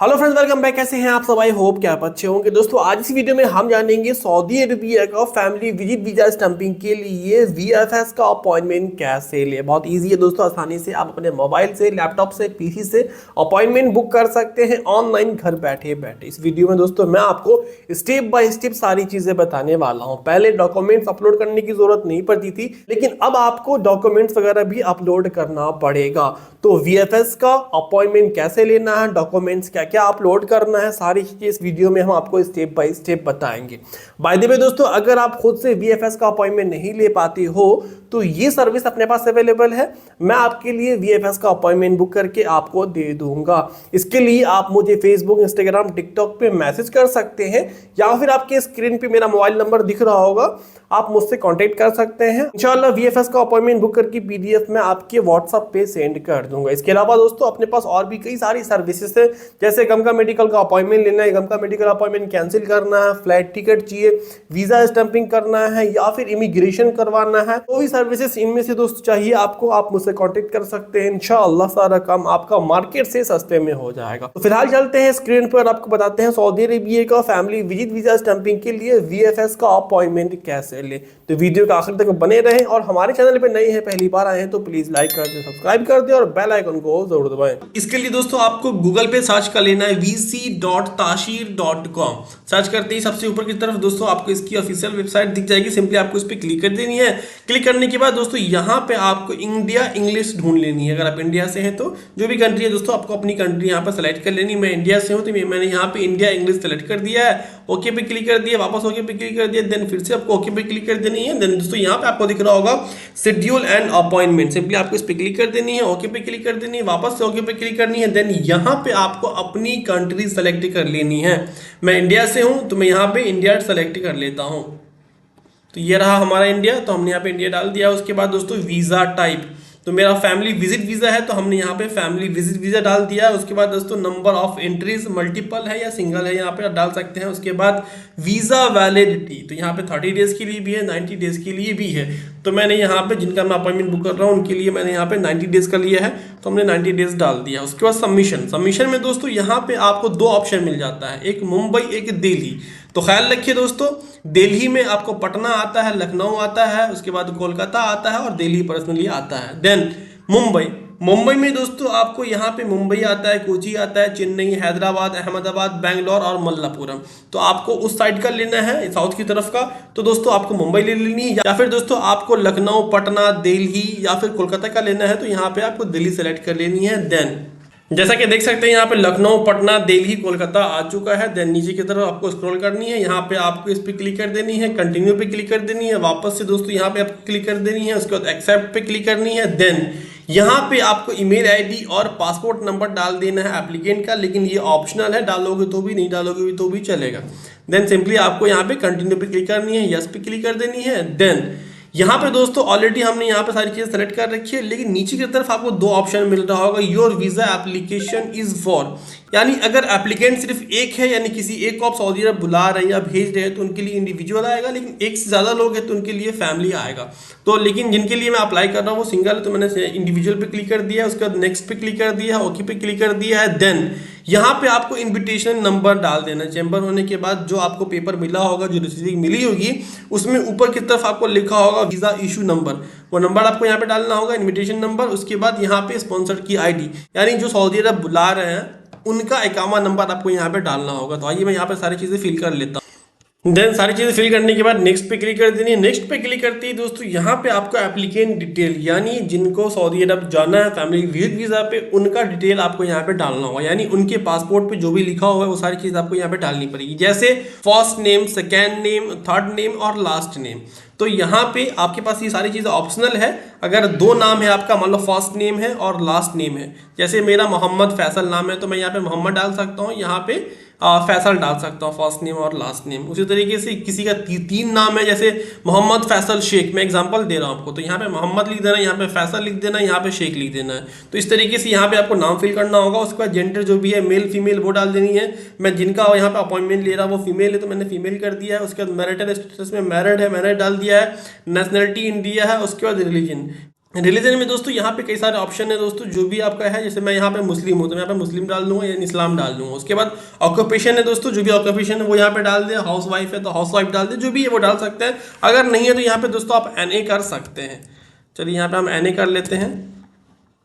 Hello friends, welcome back. कैसे हैं आप सब? आई होप कि आप अच्छे होंगे। दोस्तों, आज इस वीडियो में हम जानेंगे सऊदी अरबिया का फैमिली विजिट वीजा स्टैंपिंग के लिए वीएफएस का अपॉइंटमेंट कैसे ले। बहुत इजी है दोस्तों, आसानी से आप अपने मोबाइल से, लैपटॉप से, पीसी से अपॉइंटमेंट बुक कर सकते हैं ऑनलाइन, घर बैठे बैठे। इस वीडियो में दोस्तों मैं आपको स्टेप बाय स्टेप सारी चीजें बताने वाला हूँ। पहले डॉक्यूमेंट्स अपलोड करने की जरूरत नहीं पड़ती थी, लेकिन अब आपको डॉक्यूमेंट्स वगैरह भी अपलोड करना पड़ेगा। तो वीएफएस का अपॉइंटमेंट कैसे लेना है, डॉक्यूमेंट्स क्या क्या अपलोड करना है, सारी चीजें इस वीडियो में हम आपको स्टेप बाय स्टेप बताएंगे। बाय द वे दोस्तों, अगर आप खुद से वीएफएस का अपॉइंटमेंट नहीं ले पाते हो तो ये सर्विस अपने पास अवेलेबल है। मैं आपके लिए वीएफएस का अपॉइंटमेंट बुक करके आपको दे दूंगा। इसके लिए आप मुझे फेसबुक, इंस्टाग्राम, टिकटॉक पे मैसेज कर सकते हैं, या फिर आपके स्क्रीन पे मेरा मोबाइल नंबर दिख रहा होगा, आप मुझसे कांटेक्ट कर सकते हैं। इंशाल्लाह वीएफएस का अपॉइंटमेंट बुक करके पीडीएफ मैं आपके व्हाट्सएप पे सेंड कर दूंगा। इसके अलावा दोस्तों अपने पास और भी कई सारी सर्विसेज है, जैसे गमका मेडिकल का अपॉइंटमेंट लेना है, गमका मेडिकल अपॉइंटमेंट कैंसिल करना है, फ्लाइट टिकट चाहिए, वीजा स्टैंपिंग करना है, या फिर इमिग्रेशन करवाना है, तो भी सर्विसेज इनमें से दोस्तों चाहिए आपको, आप मुझसे कांटेक्ट कर सकते हैं। इंशाल्लाह सारा काम आपका मार्केट से सस्ते में हो जाएगा। तो फिलहाल चलते हैं स्क्रीन पर, आपको बताते हैं सऊदी अरेबिया का फैमिली विजिट वीजा स्टैंपिंग के लिए वीएफएस का अपॉइंटमेंट कैसे ले। तो वीडियो का आखिर तक बने रहें, और हमारे चैनल पे नए हैं, पहली बार आए हैं तो प्लीज लाइक कर दे, सब्सक्राइब कर दे और बेल आइकन को जरूर दबाएं। इसके लिए दोस्तों आपको गूगल पे सर्च कर लेना है vc.tashir.com। सर्च करते ही सबसे ऊपर की तरफ दोस्तों आपको इसकी ऑफिशियल वेबसाइट दिख जाएगी। सिंपली आपको इस पर क्लिक कर देनी है। क्लिक करने के बाद दोस्तों यहाँ पे आपको इंडिया इंग्लिश ढूंढ लेनी है। अगर आप इंडिया से हैं तो जो भी कंट्री है दोस्तों, आपको अपनी कंट्री यहाँ पर सेलेक्ट कर लेनी। मैं इंडिया से हूँ तो मैंने यहाँ पे इंडिया इंग्लिश सेलेक्ट कर दिया है। ओके पे क्लिक कर दिया, वापस ओके पे क्लिक कर दिया, देन फिर से आपको ओके पे क्लिक कर देनी है। देन दोस्तों यहाँ पे आपको दिख रहा होगा शेड्यूल एंड अपॉइंटमेंट, सिंपली आपको इस पे क्लिक कर देनी है, ओके पे क्लिक कर देनी है, वापस से ओके पे क्लिक करनी है। देन यहाँ पे आपको अपनी कंट्री सेलेक्ट कर लेनी है। मैं इंडिया से हूँ तो मैं यहाँ पे इंडिया सेलेक्ट कर लेता हूँ। तो ये रहा हमारा इंडिया, तो हमने यहाँ पे इंडिया डाल दिया। उसके बाद दोस्तों वीजा टाइप, तो मेरा फैमिली विजिट वीजा है तो हमने यहाँ पे फैमिली विजिट वीजा डाल दिया। उसके बाद दोस्तों नंबर ऑफ एंट्रीज मल्टीपल है या सिंगल है, यहाँ पे डाल सकते हैं। उसके बाद वीजा वैलिडिटी, तो यहाँ पे 30 डेज के लिए भी है, 90 डेज के लिए भी है। तो मैंने यहाँ पे जिनका मैं अपॉइंटमेंट बुक कर रहा हूँ उनके लिए मैंने यहाँ पे 90 डेज का लिया है, तो हमने 90 डेज डाल दिया। उसके बाद सबमिशन में दोस्तों यहाँ पे आपको दो ऑप्शन मिल जाता है, एक मुंबई एक दिल्ली। तो ख्याल रखिए दोस्तों, दिल्ली में आपको पटना आता है, लखनऊ आता है, उसके बाद कोलकाता आता है और दिल्ली पर्सनली आता है। देन मुंबई में दोस्तों आपको यहाँ पे मुंबई आता है, कोची आता है, चेन्नई, हैदराबाद, अहमदाबाद, बेंगलोर और मल्लापुरम। तो आपको उस साइड का लेना है, साउथ की तरफ का, तो दोस्तों आपको मुंबई ले लेनी है। या फिर दोस्तों आपको लखनऊ, पटना, दिल्ली या फिर कोलकाता का लेना है तो यहाँ पे आपको दिल्ली सेलेक्ट कर लेनी है। देन जैसा कि देख सकते हैं यहाँ पे लखनऊ, पटना, दिल्ली, कोलकाता आ चुका है। देन नीचे की तरफ आपको स्क्रॉल करनी है, यहाँ पे आपको इस पे क्लिक कर देनी है, कंटिन्यू पे क्लिक कर देनी है, वापस से दोस्तों यहाँ पे आपको क्लिक कर देनी है। उसके बाद एक्सेप्ट पे क्लिक करनी है। देन यहाँ पे आपको ईमेल आईडी और पासपोर्ट नंबर डाल देना है एप्लीकेंट का, लेकिन ये ऑप्शनल है, डालोगे तो भी, नहीं डालोगे तो भी चलेगा। देन सिंपली आपको यहाँ पे कंटिन्यू पे क्लिक करनी है, यस पे क्लिक कर देनी है। देन यहाँ पे दोस्तों ऑलरेडी हमने यहाँ पे सारी चीजें सेलेक्ट कर रखी है, लेकिन नीचे की तरफ आपको दो ऑप्शन मिल रहा होगा, your visa application is for, यानी अगर एप्लीकेंट सिर्फ एक है, यानी किसी एक को आप सऊदी अरब बुला रहे हैं या भेज रहे हैं तो उनके लिए इंडिविजुअल आएगा, लेकिन एक से ज्यादा लोग हैं तो उनके लिए फैमिली आएगा। तो लेकिन जिनके लिए मैं अप्लाई कर रहा हूँ वो सिंगल है, तो मैंने इंडिविजुअल पे क्लिक कर दिया, उसके बाद नेक्स्ट पे क्लिक कर दिया, ओके पे क्लिक कर दिया है। देन यहाँ पे आपको इन्विटेशन नंबर डाल देना है। चैम्बर होने के बाद जो आपको पेपर मिला होगा, जो रिसीविंग मिली होगी, उसमें ऊपर की तरफ आपको लिखा होगा वीजा इशू नंबर, वो नंबर आपको यहाँ पे डालना होगा, इन्विटेशन नंबर। उसके बाद यहाँ पे स्पॉन्सर की आईडी, यानी जो सऊदी अरब बुला रहे हैं उनका इकामा नंबर आपको यहाँ पे डालना होगा। तो आइए मैं यहाँ पे सारी चीजें फिल कर लेता हूँ। देन सारी चीजें फिल करने के बाद नेक्स्ट पे क्लिक कर देनी है। नेक्स्ट पे क्लिक करते ही दोस्तों यहाँ पे आपको एप्लीकेंट डिटेल, यानी जिनको सऊदी अरब जाना है फैमिली विजिट वीजा पे, उनका डिटेल आपको यहाँ पे डालना होगा, यानी उनके पासपोर्ट पे जो भी लिखा हुआ है वो सारी चीज आपको यहाँ पे डालनी पड़ेगी, जैसे first name, second name, third name और लास्ट नेम। तो यहाँ पे आपके पास ये सारी चीज़ें ऑप्शनल है। अगर दो नाम है आपका, मान लो फर्स्ट नेम है और लास्ट नेम है, जैसे मेरा मोहम्मद फैसल नाम है तो मैं यहाँ पे मोहम्मद डाल सकता हूँ, यहाँ पे फैसल डाल सकता हूँ, फर्स्ट नेम और लास्ट नेम। उसी तरीके से किसी का तीन नाम है, जैसे मोहम्मद फैसल शेख, मैं एग्जांपल दे रहा हूँ आपको, तो यहाँ पे मोहम्मद लिख देना, यहाँ पे फैसल लिख देना, यहाँ पे शेख लिख देना है। तो इस तरीके से यहाँ पे आपको नाम फिल करना होगा। उसके बाद जेंडर जो भी है, मेल फीमेल, वो डाल देनी है। मैं जिनका यहाँ पे अपॉइंटमेंट ले रहा हूँ वो फीमेल है तो मैंने फीमेल कर दिया है। उसके बाद मैरिटल स्टेटस में मैरिड है, मैंने डाल दिया है। नेशनलिटी इंडिया है। उसके बाद रिलीजन, रिलीजन में दोस्तों यहाँ पे कई सारे ऑप्शन है दोस्तों, जो भी आपका है। जैसे मैं यहाँ पे मुस्लिम हूँ तो मैं यहाँ पे मुस्लिम डाल दूंगा या इस्लाम डाल दूंगा। उसके बाद ऑक्यूपेशन है दोस्तों, जो भी ऑक्यूपेशन है वो यहाँ पे डाल दे। हाउस वाइफ है तो हाउस वाइफ डाल दे, जो भी है वो डाल सकते हैं। अगर नहीं है तो यहाँ पे दोस्तों आप NA कर सकते हैं। चलिए यहाँ पे हम NA कर लेते हैं।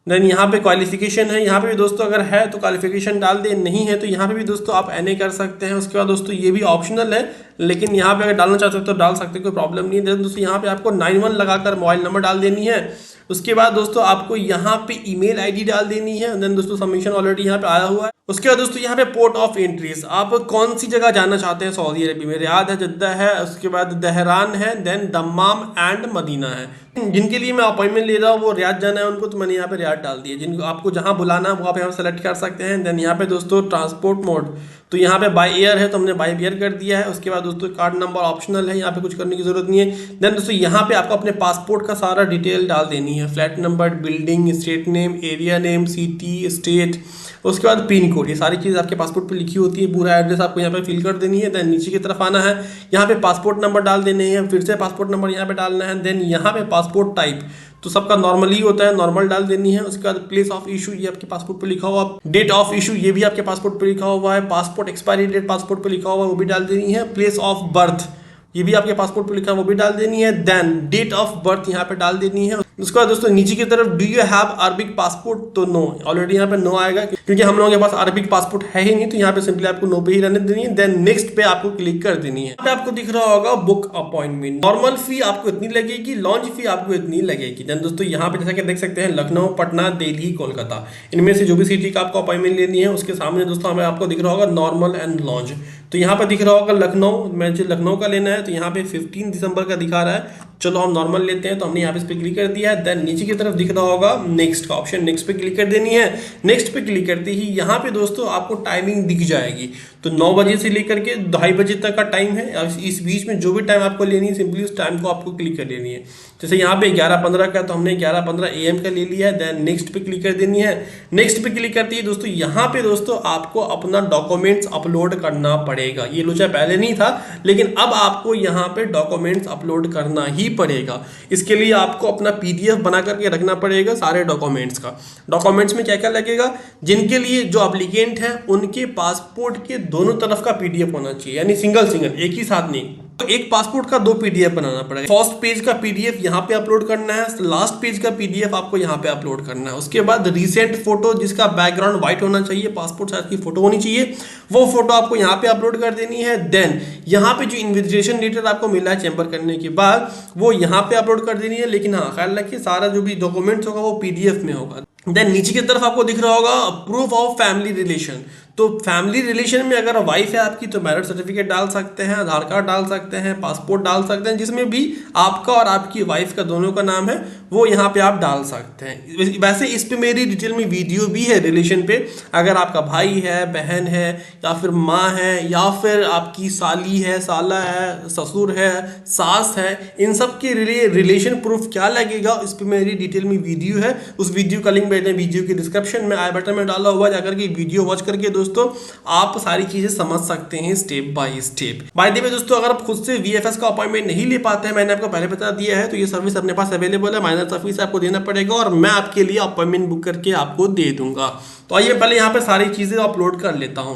देन यहाँ पे क्वालिफिकेशन है, यहाँ पे भी दोस्तों अगर है तो क्वालिफिकेशन डाल दे, नहीं है तो यहाँ पे भी दोस्तों आप NA कर सकते हैं। उसके बाद दोस्तों ये भी ऑप्शनल है, लेकिन यहाँ पे अगर डालना चाहते हो तो डाल सकते हैं, कोई प्रॉब्लम नहीं है। देन दोस्तों यहाँ पे आपको 91 लगाकर मोबाइल नंबर डाल देनी है। उसके बाद दोस्तों आपको यहाँ पे ईमेल आईडी डाल देनी है। देन दोस्तों सबमिशन ऑलरेडी यहाँ पे आया हुआ है। उसके बाद दोस्तों यहाँ पे पोर्ट ऑफ एंट्रीज, आप कौन सी जगह जाना चाहते हैं सऊदी अरब में। रियाद है, जद्दा है, उसके बाद दहरान है, देन दम्माम एंड मदीना है। जिनके लिए मैं अपॉइंटमेंट ले रहा हूँ वो रियाद जाना है उनको, तो मैंने यहाँ पे रियाद डाल दिया। जिनको आपको जहाँ बुलाना है वो आप यहाँ सेलेक्ट कर सकते हैं। देन यहाँ पे दोस्तों ट्रांसपोर्ट मोड, तो यहाँ पे बाय एयर है तो हमने बाय एयर कर दिया है। उसके बाद दोस्तों कार्ड नंबर ऑप्शनल है, यहाँ पे कुछ करने की जरूरत नहीं है। देन दोस्तों यहाँ पे आपको अपने पासपोर्ट का सारा डिटेल डाल देनी है, flat number, building, state name, area name, city, state, उसके बाद पिन कोड, ये सारी चीज़ आपके पासपोर्ट पे लिखी होती है। पूरा एड्रेस आपको यहाँ पे फिल कर देनी है। देन नीचे की तरफ आना है, यहाँ पे पासपोर्ट नंबर डाल देने हैं, फिर से पासपोर्ट नंबर यहाँ पे डालना है। देन यहाँ पे पासपोर्ट टाइप तो सबका नॉर्मल ही होता है, नॉर्मल डाल देनी है। उसके बाद प्लेस ऑफ इशू, ये आपके पासपोर्ट पे लिखा हुआ, डेट ऑफ इशू ये भी आपके पासपोर्ट पे लिखा हुआ है, पासपोर्ट एक्सपायरी डेट पासपोर्ट पे लिखा हुआ है वो भी डाल देनी है। प्लेस ऑफ बर्थ ये भी आपके पासपोर्ट पे लिखा है वो भी डाल देनी है। देन डेट ऑफ बर्थ यहाँ पे डाल देनी है। उसके बाद दोस्तों नीचे की तरफ do you have Arabic passport, तो नो, ऑलरेडी यहाँ पे नो आएगा क्योंकि हम लोगों के पास अरबिक पासपोर्ट है ही नहीं, तो यहाँ पे सिंपली आपको नो पे ही रहने देनी है। देन नेक्स्ट पे आपको क्लिक कर देनी है। यहाँ पे आपको दिख रहा होगा बुक अपॉइंटमेंट, नॉर्मल फी आपको इतनी लगेगी, लॉन्च फी आपको इतनी लगेगी। देन दोस्तों यहाँ पे जैसा कि देख सकते हैं लखनऊ, पटना, दिल्ली, कोलकाता, इनमें से जो भी सिटी का आपको अपॉइंटमेंट लेनी है उसके सामने दोस्तों हमें आपको दिख रहा होगा नॉर्मल एंड लॉन्च। तो यहाँ पे दिख रहा होगा लखनऊ, मुझे लखनऊ का लेना है तो यहाँ पे 15 दिसंबर का दिखा रहा है। चलो हम नॉर्मल लेते हैं, तो हमने यहाँ पे इस पे क्लिक कर दिया है। देन नीचे की तरफ दिख रहा होगा नेक्स्ट का ऑप्शन, नेक्स्ट पे क्लिक कर देनी है। नेक्स्ट पे क्लिक करते ही यहाँ पे दोस्तों आपको टाइमिंग दिख जाएगी, तो 9 बजे से लेकर के 2:30 बजे तक का टाइम है। इस बीच में जो भी टाइम आपको लेनी है सिंपली उस टाइम को आपको क्लिक कर लेनी है। जैसे यहाँ पे 11:15 का, तो हमने 11:15 AM का ले लिया है। देन नेक्स्ट पे क्लिक कर देनी है। नेक्स्ट पे क्लिक करती है दोस्तों यहाँ पे दोस्तों आपको अपना डॉक्यूमेंट्स अपलोड करना पड़ेगा। ये लोचा पहले नहीं था, लेकिन अब आपको यहाँ पे डॉक्यूमेंट्स अपलोड करना ही पड़ेगा। इसके लिए आपको अपना PDF बना करके रखना पड़ेगा सारे डॉक्यूमेंट्स का। डॉक्यूमेंट्स में क्या क्या लगेगा, जिनके लिए जो एप्लीकेंट है उनके पासपोर्ट के दोनों तरफ का PDF होना चाहिए, यानी सिंगल एक ही साथ नहीं। तो एक पासपोर्ट का 2 PDF बनाना पड़ेगा। फर्स्ट पेज का PDF यहाँ पे अपलोड करना है, लास्ट पेज का PDF आपको यहाँ पे अपलोड करना है। उसके बाद रिसेंट फोटो जिसका बैकग्राउंड व्हाइट होना चाहिए, पासपोर्ट साइज की फोटो होनी चाहिए, वो फोटो आपको यहाँ पे अपलोड कर देनी है। देन यहाँ पे जो इन्विटेशन लेटर आपको मिला है चैम्बर करने के बाद वो यहाँ पे अपलोड कर देनी है। लेकिन हाँ ख्याल रखिए सारा जो भी डॉक्यूमेंट्स होगा वो PDF में होगा। देन नीचे की तरफ आपको दिख रहा होगा प्रूफ ऑफ फैमिली रिलेशन, तो फैमिली रिलेशन में अगर वाइफ है आपकी तो मैरिज सर्टिफिकेट डाल सकते हैं, आधार कार्ड डाल सकते हैं, पासपोर्ट डाल सकते हैं, जिसमें भी आपका और आपकी वाइफ का दोनों का नाम है वो यहाँ पे आप डाल सकते हैं। वैसे इस पे मेरी डिटेल में वीडियो भी है रिलेशन पे, अगर आपका भाई है, बहन है, या फिर माँ है, या फिर आपकी साली है, साला है, ससुर है, सास है, इन सब के लिए रिलेशन प्रूफ क्या लगेगा इस पे मेरी डिटेल में वीडियो है। उस वीडियो का लिंक मैंने वीडियो के डिस्क्रिप्शन में आई बटन में डाला हुआ है, जाकर के वीडियो वॉच करके दोस्तों आप सारी चीजें समझ सकते हैं step by step. By the way दोस्तों अगर आप खुद से VFS का अपॉइंटमेंट नहीं ले पाते हैं, मैंने आपको पहले बता दिया है, तो ये सर्विस अपने पास अवेलेबल है। माइनर फीस आपको देना पड़ेगा और मैं आपके लिए अपॉइंटमेंट बुक करके आपको दे दूंगा। तो आइए पहले यहाँ पे सारी चीजें अपलोड कर लेता हूँ।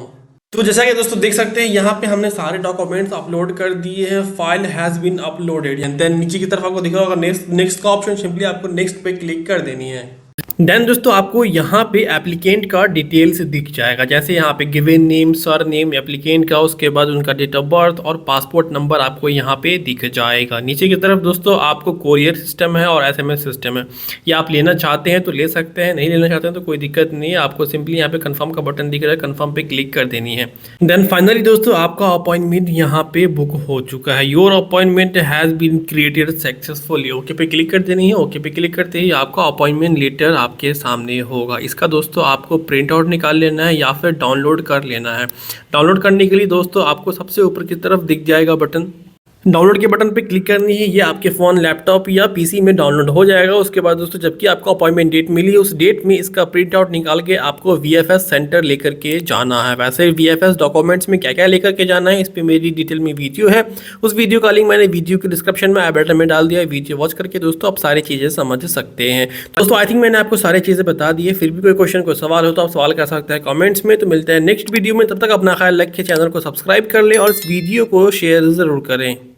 तो जैसा कि दोस्तों देख सकते हैं यहाँ पे हमने सारे डॉक्यूमेंट्स अपलोड कर दिए हैं। File has been uploaded, and then नीचे की तरफ आपको दिख रहा होगा नेक्स्ट का ऑप्शन, सिंपली आपको नेक्स्ट पे क्लिक कर देनी है। देन दोस्तों आपको यहाँ पे एप्लीकेंट का डिटेल्स दिख जाएगा, जैसे यहाँ पे given name, sir name applicant का, उसके बाद उनका डेट ऑफ बर्थ और पासपोर्ट नंबर आपको यहाँ पे दिख जाएगा। नीचे की तरफ दोस्तों आपको कोरियर सिस्टम है और SMS सिस्टम है, ये आप लेना चाहते हैं तो ले सकते हैं, नहीं लेना चाहते हैं तो कोई दिक्कत नहीं है। आपको सिंपली यहाँ पे कन्फर्म का बटन दिख रहा है, कन्फर्म पे क्लिक कर देनी है। देन फाइनली दोस्तों आपका अपॉइंटमेंट यहाँ पे बुक हो चुका है। Your appointment has been created successfully, okay पे क्लिक कर देनी है। ओके पे क्लिक करते ही आपका अपॉइंटमेंट लेटर आपके सामने होगा। इसका दोस्तों आपको प्रिंट आउट निकाल लेना है या फिर डाउनलोड कर लेना है। डाउनलोड करने के लिए दोस्तों आपको सबसे ऊपर की तरफ दिख जाएगा बटन, डाउनलोड के बटन पे क्लिक करनी है, ये आपके फ़ोन, लैपटॉप या पीसी में डाउनलोड हो जाएगा। उसके बाद दोस्तों जबकि आपको अपॉइंटमेंट डेट मिली, उस डेट में इसका प्रिंट आउट निकाल के आपको वीएफएस सेंटर लेकर के जाना है। वैसे वीएफएस डॉक्यूमेंट्स में क्या क्या लेकर के जाना है, इस पर मेरी डिटेल में वीडियो है, उस वीडियो का लिंक मैंने वीडियो के डिस्क्रिप्शन में, आई बटन में डाल दिया है। वीडियो वॉच करके दोस्तों आप सारी चीज़ें समझ सकते हैं। दोस्तों आई थिंक मैंने आपको सारी चीज़ें बता दी है। फिर भी कोई क्वेश्चन, कोई सवाल हो तो आप सवाल कर सकते हैं कमेंट्स में। तो मिलते हैं नेक्स्ट वीडियो में, तब तक अपना ख्याल रखें, चैनल को सब्सक्राइब कर लें और इस वीडियो को शेयर ज़रूर करें।